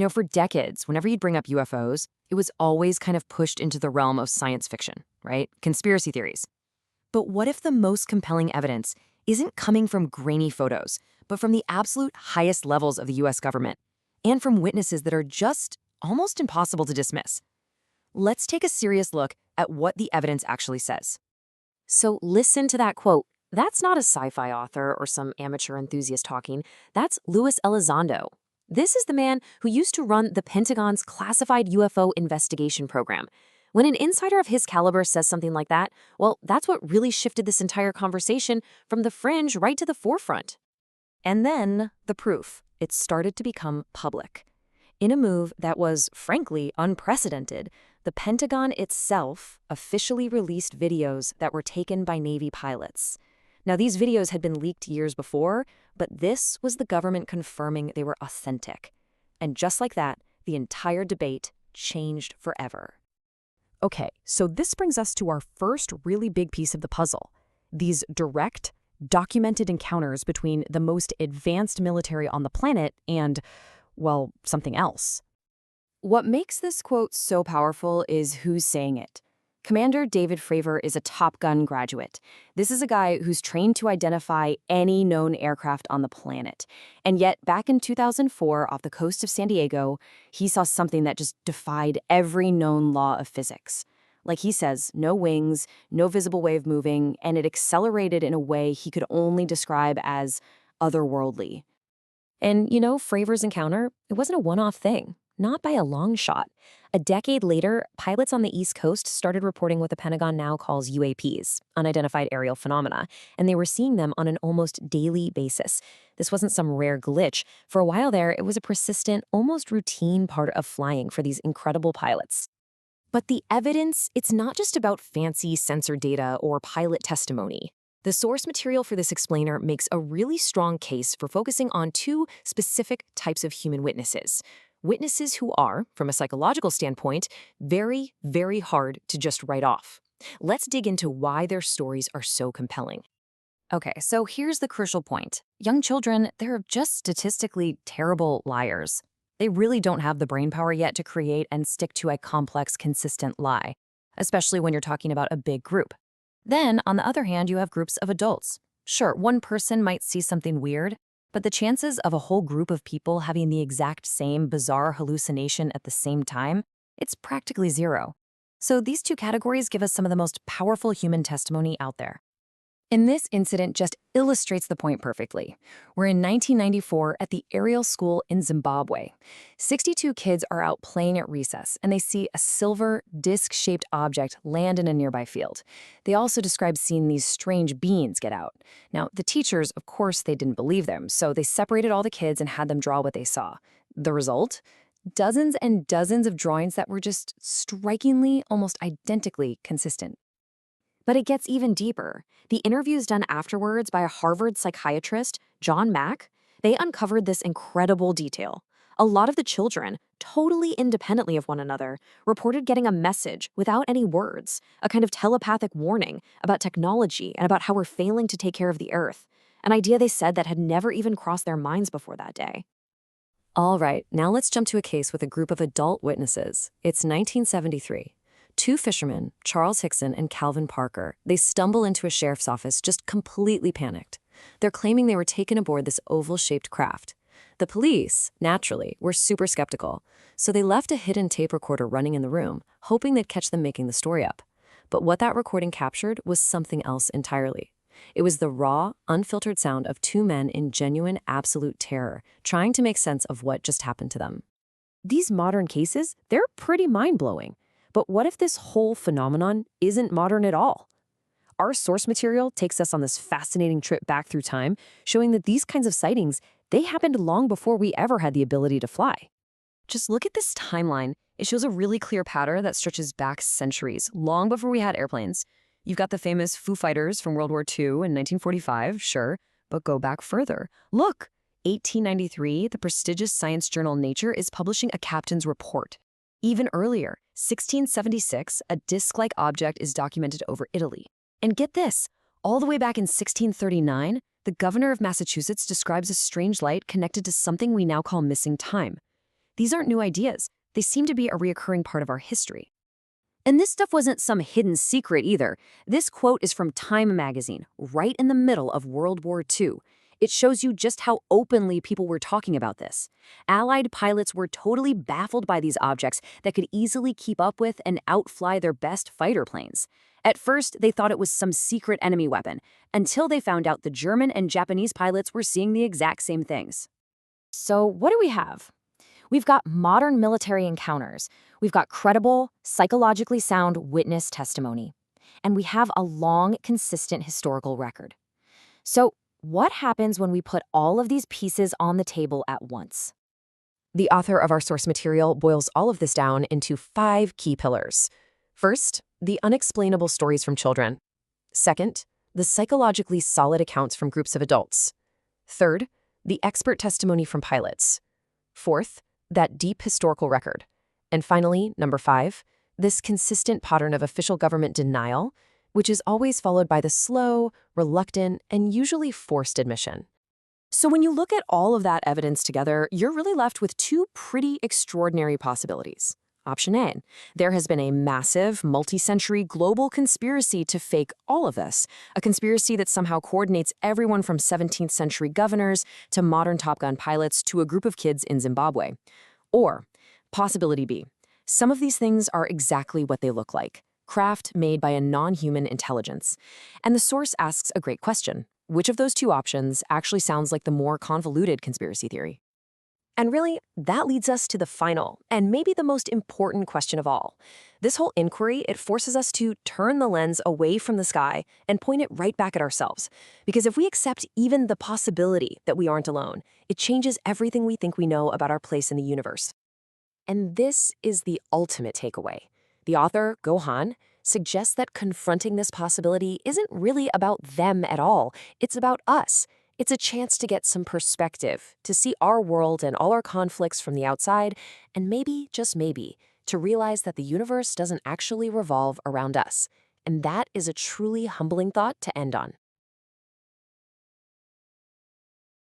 For decades, whenever you'd bring up UFOs, it was always kind of pushed into the realm of science fiction, right? Conspiracy theories. But what if the most compelling evidence isn't coming from grainy photos, but from the absolute highest levels of the US government, and from witnesses that are just almost impossible to dismiss? Let's take a serious look at what the evidence actually says. So listen to that quote. That's not a sci-fi author or some amateur enthusiast talking. That's Luis Elizondo. This is the man who used to run the Pentagon's classified UFO investigation program. When an insider of his caliber says something like that, well, that's what really shifted this entire conversation from the fringe right to the forefront. And then the proof. It started to become public. In a move that was, frankly, unprecedented, the Pentagon itself officially released videos that were taken by Navy pilots. Now, these videos had been leaked years before, but this was the government confirming they were authentic. And just like that, the entire debate changed forever. Okay, so this brings us to our first really big piece of the puzzle. These direct, documented encounters between the most advanced military on the planet and, well, something else. What makes this quote so powerful is who's saying it. Commander David Fravor is a Top Gun graduate. This is a guy who's trained to identify any known aircraft on the planet. And yet, back in 2004, off the coast of San Diego, he saw something that just defied every known law of physics. Like he says, no wings, no visible way of moving, and it accelerated in a way he could only describe as otherworldly. And Fravor's encounter, it wasn't a one-off thing. Not by a long shot. A decade later, pilots on the East Coast started reporting what the Pentagon now calls UAPs, Unidentified Aerial Phenomena, and they were seeing them on an almost daily basis. This wasn't some rare glitch. For a while there, it was a persistent, almost routine part of flying for these incredible pilots. But the evidence, it's not just about fancy sensor data or pilot testimony. The source material for this explainer makes a really strong case for focusing on two specific types of human witnesses. Witnesses who are, from a psychological standpoint, very, very hard to just write off. Let's dig into why their stories are so compelling. Okay, so here's the crucial point. Young children, they're just statistically terrible liars. They really don't have the brainpower yet to create and stick to a complex, consistent lie, especially when you're talking about a big group. Then, on the other hand, you have groups of adults. Sure, one person might see something weird, but the chances of a whole group of people having the exact same bizarre hallucination at the same time, it's practically zero. So these two categories give us some of the most powerful human testimony out there. And this incident just illustrates the point perfectly. We're in 1994 at the aerial school in Zimbabwe. 62 kids are out playing at recess, and they see a silver, disc-shaped object land in a nearby field. They also describe seeing these strange beings get out. Now, the teachers, of course, they didn't believe them, so they separated all the kids and had them draw what they saw. The result? Dozens and dozens of drawings that were just strikingly, almost identically consistent. But it gets even deeper. The interviews done afterwards by a Harvard psychiatrist, John Mack, they uncovered this incredible detail. A lot of the children, totally independently of one another, reported getting a message without any words, a kind of telepathic warning about technology and about how we're failing to take care of the Earth, an idea they said that had never even crossed their minds before that day. All right, now let's jump to a case with a group of adult witnesses. It's 1973. Two fishermen, Charles Hickson and Calvin Parker, they stumble into a sheriff's office just completely panicked. They're claiming they were taken aboard this oval-shaped craft. The police, naturally, were super skeptical, so they left a hidden tape recorder running in the room, hoping they'd catch them making the story up. But what that recording captured was something else entirely. It was the raw, unfiltered sound of two men in genuine, absolute terror, trying to make sense of what just happened to them. These modern cases, they're pretty mind-blowing. But what if this whole phenomenon isn't modern at all? Our source material takes us on this fascinating trip back through time, showing that these kinds of sightings, they happened long before we ever had the ability to fly. Just look at this timeline. It shows a really clear pattern that stretches back centuries, long before we had airplanes. You've got the famous Foo-Fighters from World War II in 1945, sure, but go back further. Look, 1893, the prestigious science journal Nature is publishing a captain's report. Even earlier, 1676, a disc-like object is documented over Italy. And get this, all the way back in 1639, the governor of Massachusetts describes a strange light connected to something we now call missing time. These aren't new ideas. They seem to be a reoccurring part of our history. And this stuff wasn't some hidden secret either. This quote is from Time magazine, right in the middle of World War II. It shows you just how openly people were talking about this. Allied pilots were totally baffled by these objects that could easily keep up with and outfly their best fighter planes. At first, they thought it was some secret enemy weapon, until they found out the German and Japanese pilots were seeing the exact same things. So what do we have? We've got modern military encounters. We've got credible, psychologically sound witness testimony. And we have a long, consistent historical record. So what happens when we put all of these pieces on the table at once? The author of our source material boils all of this down into 5 key pillars. First, the unexplainable stories from children. Second, the psychologically solid accounts from groups of adults. Third, the expert testimony from pilots. Fourth, that deep historical record. And finally, number 5, this consistent pattern of official government denial, which is always followed by the slow, reluctant, and usually forced admission. So when you look at all of that evidence together, you're really left with 2 pretty extraordinary possibilities. Option A, there has been a massive, multi-century global conspiracy to fake all of this, a conspiracy that somehow coordinates everyone from 17th century governors to modern Top Gun pilots to a group of kids in Zimbabwe. Or, possibility B, some of these things are exactly what they look like, craft made by a non-human intelligence. And the source asks a great question. Which of those 2 options actually sounds like the more convoluted conspiracy theory? And really, that leads us to the final, and maybe the most important question of all. This whole inquiry, it forces us to turn the lens away from the sky and point it right back at ourselves. Because if we accept even the possibility that we aren't alone, it changes everything we think we know about our place in the universe. And this is the ultimate takeaway. The author, Gohan, suggests that confronting this possibility isn't really about them at all. It's about us. It's a chance to get some perspective, to see our world and all our conflicts from the outside, and maybe, just maybe, to realize that the universe doesn't actually revolve around us. And that is a truly humbling thought to end on.